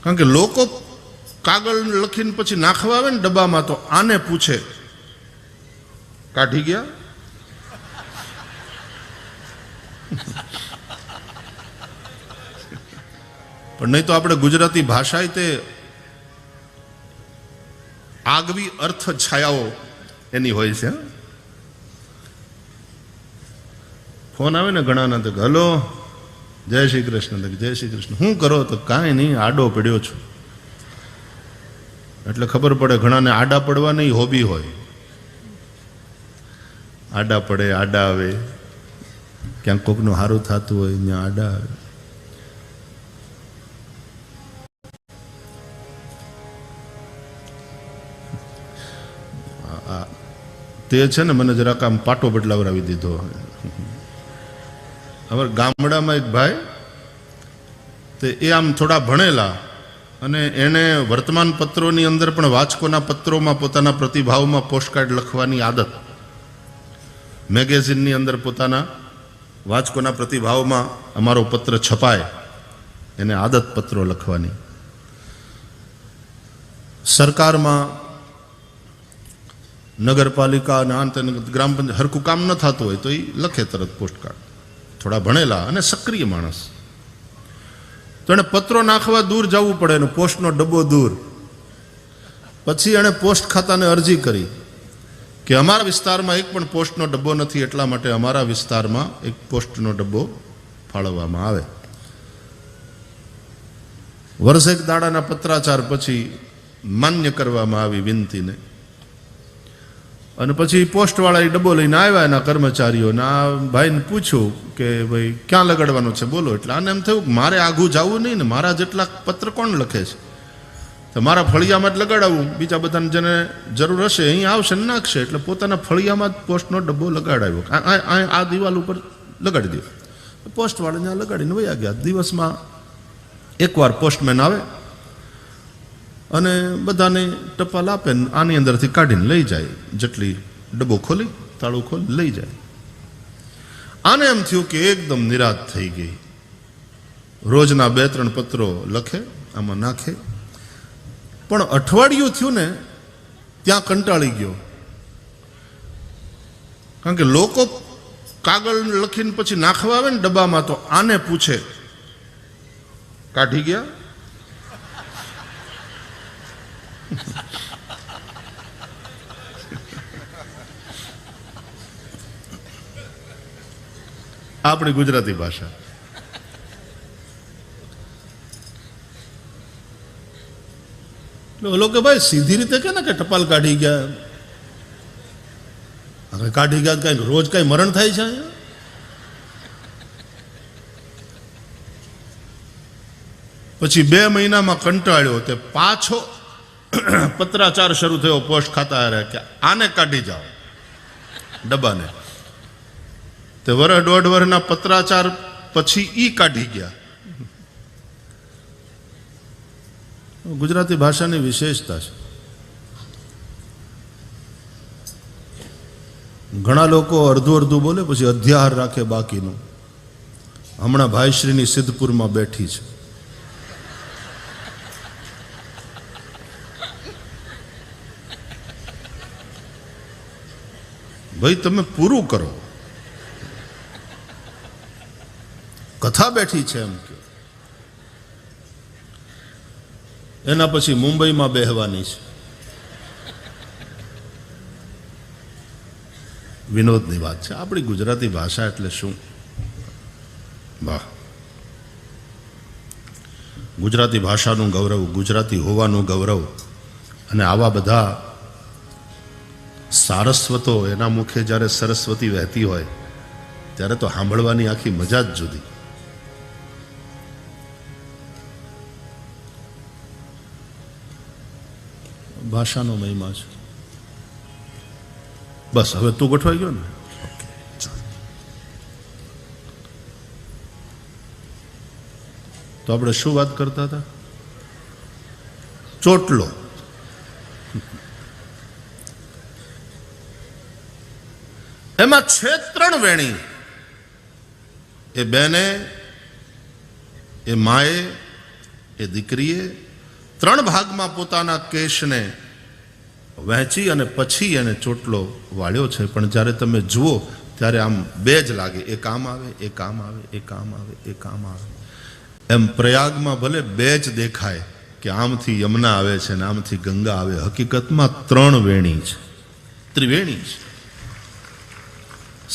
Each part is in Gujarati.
કારણ કે લોકો કાગળ લખીને પછી નાખવા આવે ને ડબ્બામાં તો આને પૂછે કાઢી ગયા. પણ નહીં તો આપણે ગુજરાતી ભાષા તે આગવી અર્થ છાયાઓ એની હોય છે. ફોન આવે ને ઘણાના તો હલો જય શ્રી કૃષ્ણ, જય શ્રી કૃષ્ણ, શું કરો? તો કાંઈ નહીં, આડો પડ્યો છું. એટલે ખબર પડે ઘણાને આડા પડવાની હોબી હોય. આડા પડે, આડા આવે, ક્યાંક કોકનું સારું થતું હોય ત્યાં આડા આવે. તે છે ને મને જરાક આમ પાટો બદલાવરાવી દીધો. અમારા ગામડામાં એક ભાઈ તે એ આમ થોડા ભણેલા અને એણે વર્તમાન પત્રોની અંદર પણ વાચકોના પત્રોમાં પોતાના પ્રતિભાવમાં પોસ્ટકાર્ડ લખવાની આદત, મેગેઝિનની અંદર પોતાના વાચકોના પ્રતિભાવમાં અમારો પત્ર છપાય એને આદત પત્રો લખવાની. સરકારમાં નગરપાલિકા અને આંત ગ્રામ પંચાયત હરખું કામ ન થતું હોય તો એ લખે તરત પોસ્ટકાર્ડ. થોડા ભણેલા અને સક્રિય માણસ. તો એને પત્રો નાખવા દૂર જવું પડે એનો પોસ્ટનો ડબ્બો દૂર. પછી એણે પોસ્ટ ખાતાને અરજી કરી કે અમારા વિસ્તારમાં એક પણ પોસ્ટનો ડબ્બો નથી, એટલા માટે અમારા વિસ્તારમાં એક પોસ્ટનો ડબ્બો ફાળવવામાં આવે. વર્ષેક દાડાના પત્રાચાર પછી માન્ય કરવામાં આવી વિનંતીને. અને પછી પોસ્ટવાળા એ ડબ્બો લઈને આવ્યા એના કર્મચારીઓને. આ ભાઈને પૂછ્યું કે ભાઈ ક્યાં લગાડવાનો છે બોલો. એટલે આને એમ થયું કે મારે આઘું જવું નહીં ને, મારા જેટલા પત્ર કોણ લખે છે, તો મારા ફળિયામાં જ લગાડાવું, બીજા બધાને જેને જરૂર હશે અહીં આવશે ને નાખશે. એટલે પોતાના ફળિયામાં જ પોસ્ટનો ડબ્બો લગાડાવ્યો. આ દિવાલ ઉપર લગાડી દો. પોસ્ટવાળાને આ લગાડીને વયા ગયા. દિવસમાં એકવાર પોસ્ટમેન આવે અને બધાને ટપાલ આપે ને આની અંદરથી કાઢીને લઈ જાય. જેટલી ડબ્બો ખોલી તાળું ખોલી લઈ જાય. આને એમ થયું કે એકદમ નિરાશ થઈ ગઈ. રોજના 2-3 પત્રો લખે, આમાં નાખે. પણ અઠવાડિયું થયું ને ત્યાં કંટાળી ગયો. કારણ કે લોકો કાગળ લખીને પછી નાખવા આવે ને ડબ્બામાં તો આને પૂછે કાઢી ગયા. આપણી ગુજરાતી ભાષા. લોકો ભાઈ સીધી રીતે કે ને કે ટપાલ કાઢી ગયા. હવે કાઢી ગયા કઈ રોજ કઈ મરણ થાય છે અહીંયા. પછી 2 મહિનામાં કંટાળ્યો તે પાછો પત્રાચાર શરૂ થયો પોસ્ટ ખાતા કે આને કાઢી જાઓ ડબ્બાને. તે 1.5 વર્ષના પત્રાચાર પછી ઈ કાઢી ગયા. ગુજરાતી ભાષાની વિશેષતા છે. ઘણા લોકો અડધું બોલે પછી અધ્યાહાર રાખે બાકીનું. હમણાં ભાઈશ્રીની સિદ્ધપુરમાં બેઠી છે. ભાઈ તમે પૂરું કરો, કથા બેઠી છે એમ કે. એના પછી મુંબઈમાં બેહવાની છે. વિનોદની વાત છે. આપણી ગુજરાતી ભાષા એટલે શું, વાહ! ગુજરાતી ભાષાનું ગૌરવ, ગુજરાતી હોવાનું ગૌરવ. અને આવા બધા સારસ્વતો એના મુખે જ્યારે સરસ્વતી વહેતી હોય ત્યારે તો સાંભળવાની આખી મજા જ જુદી. ભાષાનો મહિમા છે. બસ હવે તું ગોઠવાઈ ગયો ને. તો આપણે શું વાત કરતા હતા? ચોટલો. એમાં છે 3 વેણી. એ બેને, એ માએ, એ દીકરીએ 3 ભાગમાં પોતાના કેશને વહેંચી અને પછી એને ચોટલો વાળ્યો છે. પણ જ્યારે તમે જુઓ ત્યારે આમ બે જ લાગે, એ કામ આવે, એ કામ આવે, એ કામ આવે, એ કામ આવે. એમ પ્રયાગમાં ભલે બે જ દેખાય કે આમથી યમુના આવે છે ને આમથી ગંગા આવે, હકીકતમાં 3 વેણી છે, ત્રિવેણી છે.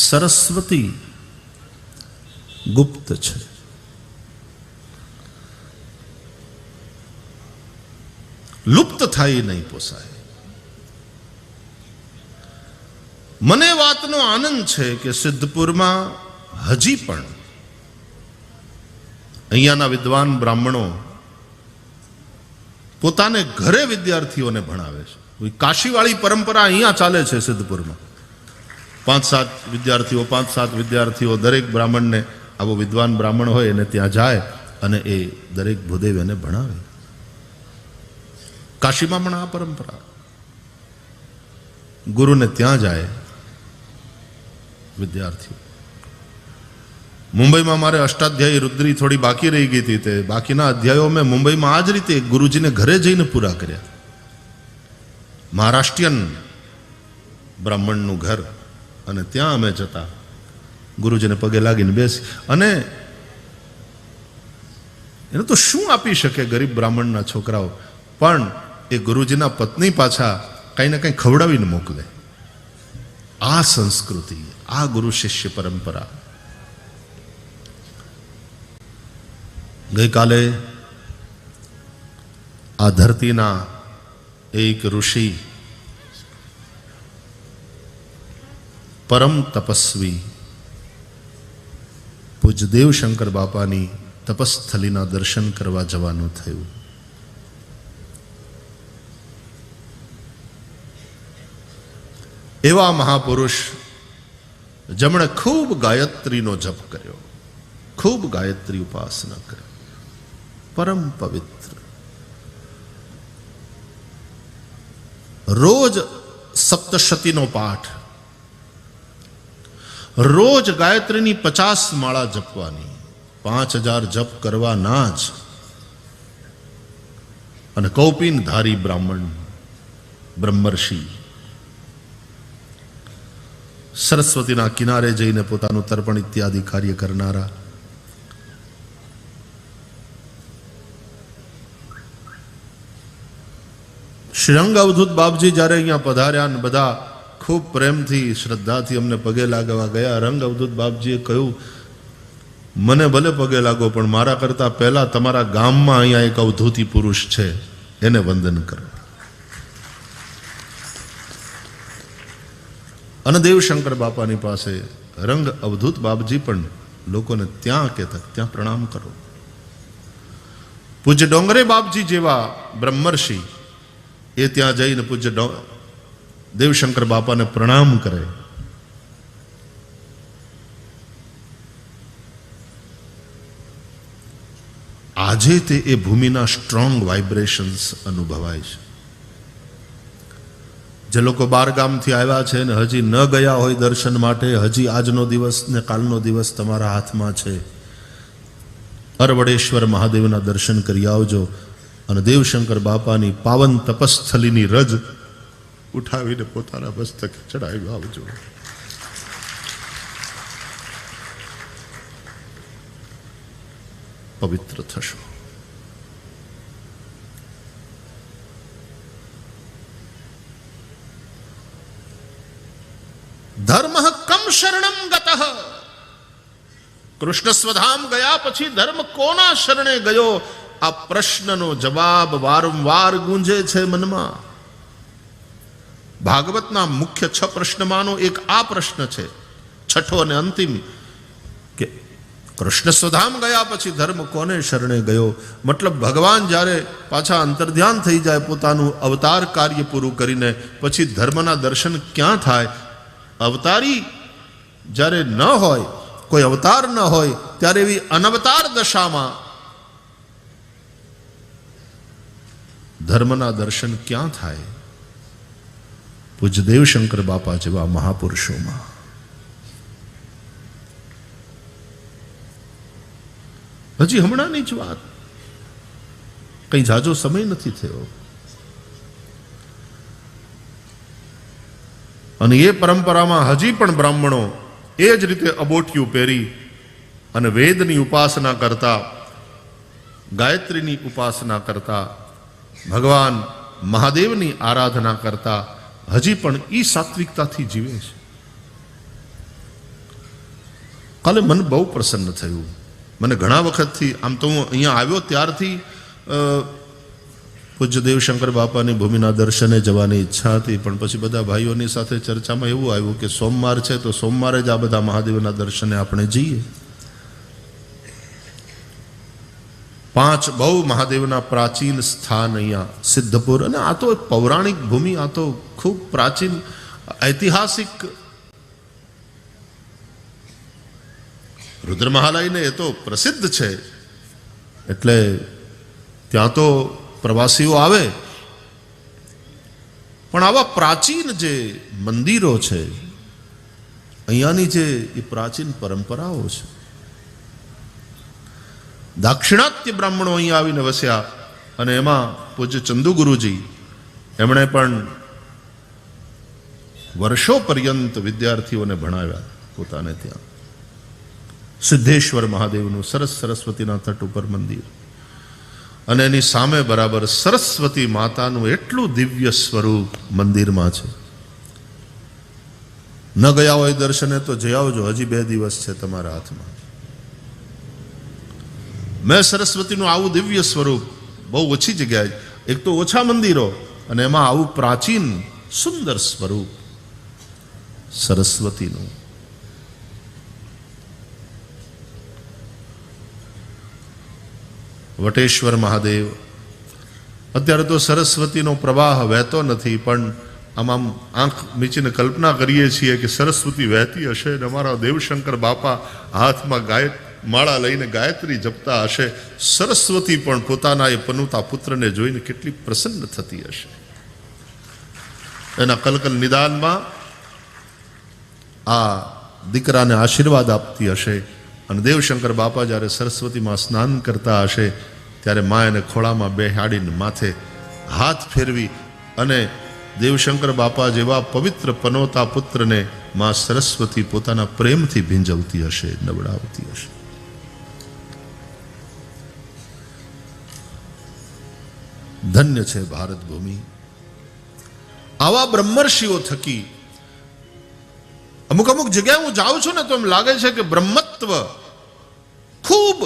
સરસ્વતી ગુપ્ત છે, લુપ્ત થાય નહીં પોસાય. મને વાતનો આનંદ છે કે સિદ્ધપુરમાં હજી પણ અહીંયાના વિદ્વાન બ્રાહ્મણો પોતાને ઘરે વિદ્યાર્થીઓને ભણાવે છે. કાશીવાળી પરંપરા અહીંયા ચાલે છે સિદ્ધપુરમાં. 5-7 વિદ્યાર્થીઓ દરેક બ્રાહ્મણને, આવો વિદ્વાન બ્રાહ્મણ હોય એને ત્યાં જાય અને એ દરેક ભૂદેવ એને ભણાવે. કાશીમાં પણ આ પરંપરા, ગુરુને ત્યાં જાય વિદ્યાર્થીઓ. મુંબઈમાં મારે અષ્ટાધ્યાયી રુદ્રી થોડી બાકી રહી ગઈ હતી, તે બાકીના અધ્યાયો મેં મુંબઈમાં આ જ રીતે ગુરુજીને ઘરે જઈને પૂરા કર્યા. મહારાષ્ટ્રીયન બ્રાહ્મણનું ઘર, અને ત્યાં અમે જતા, ગુરુજીને પગે લાગીને બેસી. અને એને તો શું આપી શકે ગરીબ બ્રાહ્મણના છોકરાઓ, પણ એ ગુરુજીના પત્ની પાછા કંઈ ને કંઈ ખવડાવીને મોકલે. આ સંસ્કૃતિ, આ ગુરુ શિષ્ય પરંપરા. ગઈકાલે આ ધરતીના એક ઋષિ, પરમ તપસ્વી પૂજ્ય દેવશંકર બાપાની તપસ્થલીના દર્શન કરવા જવાનું થયું. એવા મહાપુરુષ જેમણે ખૂબ ગાયત્રીનો જપ કર્યો, ખૂબ ગાયત્રી ઉપાસના કરી, પરમ પવિત્ર. રોજ સપ્તશતીનો પાઠ, રોજ ગાયત્રીની 50 માળા જપવાની, 5000 જપ કરવાના જ. અને કૌપીન ધારી બ્રાહ્મણ, બ્રહ્મર્ષિ, સરસ્વતીના કિનારે જઈને પોતાનું તર્પણ ઇત્યાદિ કાર્ય કરનારા. શ્રી રંગ અવધૂત બાપજી જ્યારે અહીંયા પધાર્યા ને બધા ખૂબ પ્રેમથી શ્રદ્ધાથી અમને પગે લાગવા ગયા, રંગ અવધૂત બાપજીએ કહ્યું, મને ભલે પગે લાગો પણ મારા કરતા પહેલા તમારા ગામમાં અહીંયા એક અવધૂતી પુરુષ છે, એને વંદન કરો. અને દેવશંકર બાપાની પાસે રંગ અવધૂત બાપજી પણ લોકોને ત્યાં કહેતા, ત્યાં પ્રણામ કરો. પૂજ્ય ડોંગરે બાપજી જેવા બ્રહ્મર્ષિ એ ત્યાં જઈને પૂજ્ય દેવશંકર બાપાને પ્રણામ કરે. આજે તે એ ભૂમિના સ્ટ્રોંગ વાઇબ્રેશન્સ અનુભવાય છે. જે લોકો બાર ગામથી આવ્યા છે ને હજી ન ગયા હોય દર્શન માટે, હજી આજનો દિવસ ને કાલનો દિવસ તમારા હાથમાં છે. અરવડેશ્વર મહાદેવના દર્શન કરી આવજો અને દેવશંકર બાપાની પાવન તપસ્થલીની રજ ઉઠાવીને પોતાના મસ્તકે ચડાવી આવજો. પવિત્ર થશો. ધર્મ કમ શરણમ ગતઃ. કૃષ્ણ સ્વધામ ગયા પછી ધર્મ કોના શરણે ગયો? આ પ્રશ્નનો જવાબ વારંવાર ગુંજે છે મનમાં. ભાગવતના મુખ્ય 6 પ્રશ્નમાંનો એક આ પ્રશ્ન છે, છઠ્ઠો અને અંતિમ, કે કૃષ્ણ સ્વધામ ગયા પછી ધર્મ કોને શરણે ગયો? મતલબ ભગવાન જ્યારે પાછા અંતર્ધ્યાન થઈ જાય પોતાનું અવતાર કાર્ય પૂરું કરીને, પછી ધર્મના દર્શન ક્યાં થાય? અવતારી જ્યારે ન હોય, કોઈ અવતાર ન હોય, ત્યારે એવી અનવતાર દશામાં ધર્મના દર્શન ક્યાં થાય? પૂજ્ય દેવશંકર બાપા જેવા મહાપુરુષોમાં. હજી હમણાંની જ વાત, કંઈ ઝાઝો સમય નથી થયો. અને એ પરંપરામાં હજી પણ બ્રાહ્મણો એ જ રીતે અબોટિયું પહેરી અને વેદની ઉપાસના કરતા, ગાયત્રીની ઉપાસના કરતા, ભગવાન મહાદેવની આરાધના કરતા હજી પણ એ સાત્વિકતાથી જીવે છે. કાલે મન બહુ પ્રસન્ન થયું. મને ઘણા વખતથી, આમ તો હું અહીંયા આવ્યો ત્યારથી પૂજ્ય દેવશંકર બાપાની ભૂમિના દર્શને જવાની ઈચ્છા હતી, પણ પછી બધા ભાઈઓની સાથે ચર્ચામાં એવું આવ્યું કે સોમવાર છે તો સોમવારે જ આ બધા મહાદેવના દર્શને આપણે જઈએ. 5 બહુ મહાદેવના પ્રાચીન સ્થાન અહીંયા સિદ્ધપુર, અને આ તો પૌરાણિક ભૂમિ, આ તો ખૂબ પ્રાચીન ઐતિહાસિક રુદ્ર મહાલયને એ તો પ્રસિદ્ધ છે, એટલે ત્યાં તો પ્રવાસીઓ આવે. પણ આવા પ્રાચીન જે મંદિરો છે, અહીંયાની જે એ પ્રાચીન પરંપરાઓ છે, દાક્ષિણાત્ય બ્રાહ્મણો અહીંયા આવીને વસ્યા, અને એમાં પૂજ્ય ચંદુ ગુરુજી એમણે પણ વર્ષો પર્યંત વિદ્યાર્થીઓને ભણાવ્યા પોતાને ત્યાં. સિદ્ધેશ્વર મહાદેવનું સરસ સરસ્વતીના તટ ઉપર મંદિર, અને એની સામે બરાબર સરસ્વતી માતાનું એટલું દિવ્ય સ્વરૂપ મંદિરમાં છે. ન ગયા હોય દર્શને તો જઈ આવજો, હજી 2 દિવસ છે તમારા હાથમાં. મેં સરસ્વતીનું આવું દિવ્ય સ્વરૂપ બહુ ઓછી જગ્યાએ, એક તો ઓછા મંદિરો અને એમાં આવું પ્રાચીન સુંદર સ્વરૂપ સરસ્વતીનું. વટેશ્વર મહાદેવ, અત્યારે તો સરસ્વતીનો પ્રવાહ વહેતો નથી, પણ આમ આંખ મીચીને કલ્પના કરીએ છીએ કે સરસ્વતી વહેતી હશે અને અમારા દેવશંકર બાપા હાથમાં માળા લઈને ગાયત્રી જપતા હશે. સરસ્વતી પણ પોતાના એ પનુતા પુત્રને જોઈને કેટલી પ્રસન્ન થતી હશે. એના કલકલ નિદાનમાં આ દીકરાને આશીર્વાદ આપતી હશે. અને દેવશંકર બાપા જ્યારે સરસ્વતીમાં સ્નાન કરતા હશે ત્યારે મા એને ખોળામાં બેહાડીને માથે હાથ ફેરવી અને દેવશંકર બાપા જેવા પવિત્ર પનોતા પુત્રને મા સરસ્વતી પોતાના પ્રેમથી ભીંજવતી હશે, નવડાવતી હશે. ધન્ય છે ભારત ભૂમિ. આવા બ્રહ્મર્ષિઓ થકી અમુક જગ્યાએ હું જાઉં છું ને તો એમ લાગે છે કે બ્રહ્મત્વ ખૂબ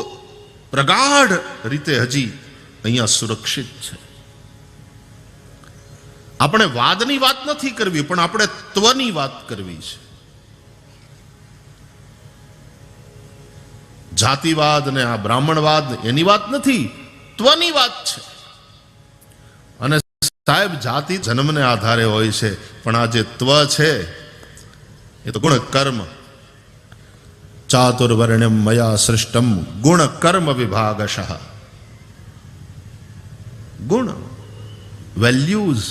પ્રગાઢ રીતે હજી અહીંયા સુરક્ષિત છે. આપણે વાદની વાત નથી કરવી, પણ આપણે ત્વની વાત કરવી છે. જાતિવાદ ને આ બ્રાહ્મણવાદ એની વાત નથી, ત્વની વાત છે. અને સાહેબ, જાતિ જન્મને આધારે હોય છે, પણ આ જે ત્વ છે એ તો ગુણ કર્મ. ચાતુર્વર્ણ્યમ મયા સૃષ્ટમ ગુણ કર્મ વિભાગશઃ. ગુણ, values.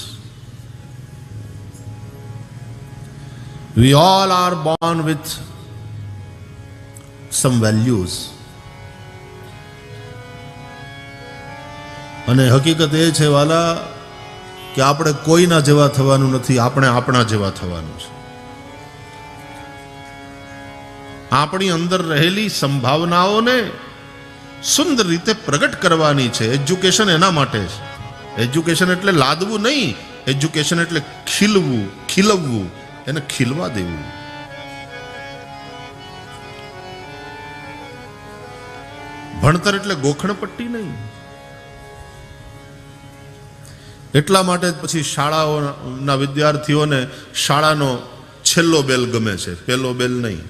We all are born with some values. અને હકીકત એ છે વાલા કે આપણે કોઈના જેવા થવાનું નથી, આપણે આપણા જેવા થવાનું છે. આપણી અંદર રહેલી સંભાવનાઓને સુંદર રીતે પ્રગટ કરવાની છે. એજ્યુકેશન એના માટે છે. એજ્યુકેશન એટલે લાદવું નહીં, એજ્યુકેશન એટલે ખીલવું, ખીલવવું, એને ખીલવા દેવું. ભણતર એટલે ગોખણપટ્ટી નહીં. એટલા માટે પછી શાળાઓના વિદ્યાર્થીઓને શાળાનો છેલ્લો બેલ ગમે છે, પહેલો બેલ નહીં.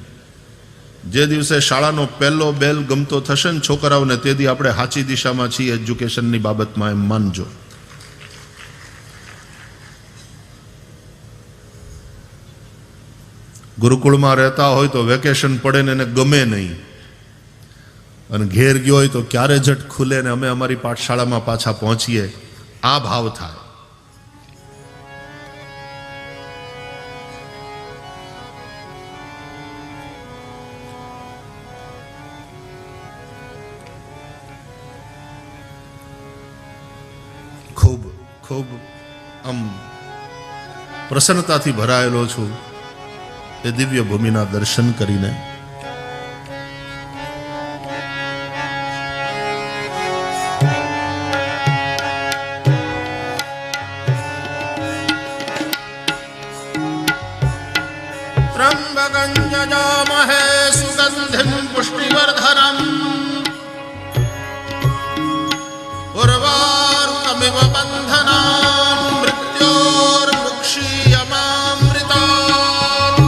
જે દિવસે શાળાનો પહેલો બેલ ગમતો થશે ને છોકરાઓને, તે દી આપણે સાચી દિશામાં છીએ એજ્યુકેશનની બાબતમાં, એમ માનજો. ગુરુકુળમાં રહેતા હોય તો વેકેશન પડે ને એને ગમે નહીં, અને ઘેર ગયો હોય તો ક્યારે જટ ખુલે ને અમે અમારી પાઠશાળામાં પાછા પહોંચીએ, આ ભાવ થાય. ખૂબ ખૂબ આમ પ્રસન્નતાથી ભરાયેલો છું એ દિવ્ય ભૂમિના દર્શન કરીને. ત્રંબકં યજામહે સુગંધિં પુષ્ટિવર્ધનં ઉર્વારુકમિવ બંધનાન મૃત્યોર્મુક્ષીયમામૃતાत्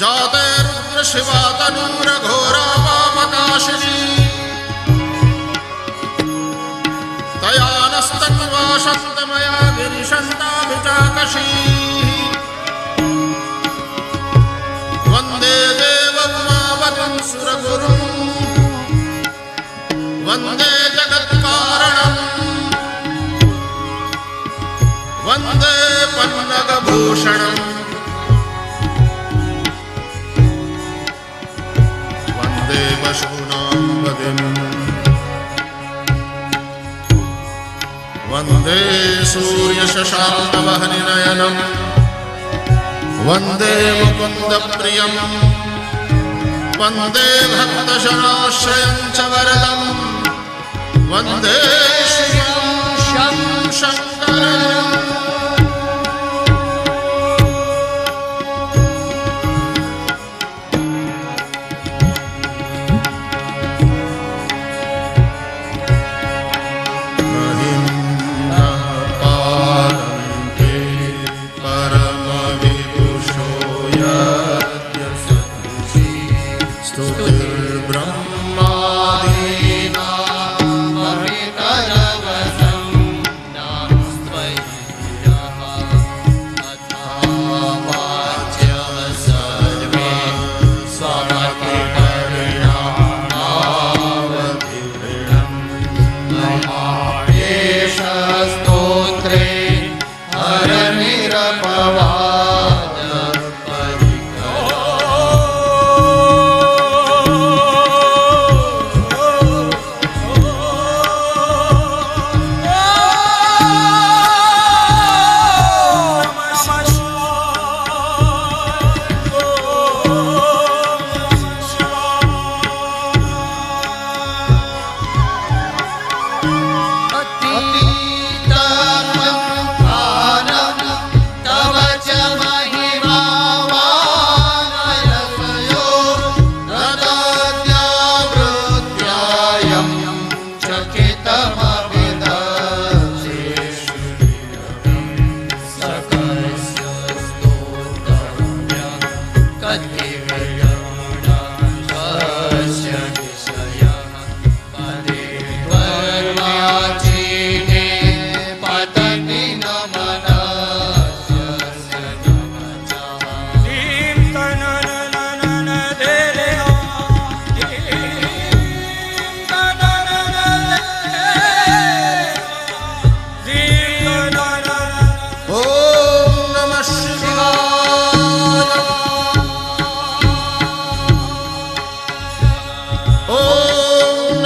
જાતે રુદ્ર શિવા તનુરઘોરા પાપકાશિની તયા નસ્તન્વા શક્તમયા ગિરિશન્તાભિચાકશી વંદે દેવમાવતં સુરગુરું વંદે જગત્કારણં વંદે પન્નગભૂષણં વંદે પશૂનાં પતિં વંદે સૂર્યશશાંકવહનિનયનં વંદે મુકુન્દપ્રિયં વંદે ભક્તજનાશ્રયં ચ વરદં વંદે શિવં શંકરં.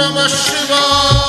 Namaः Shivaya.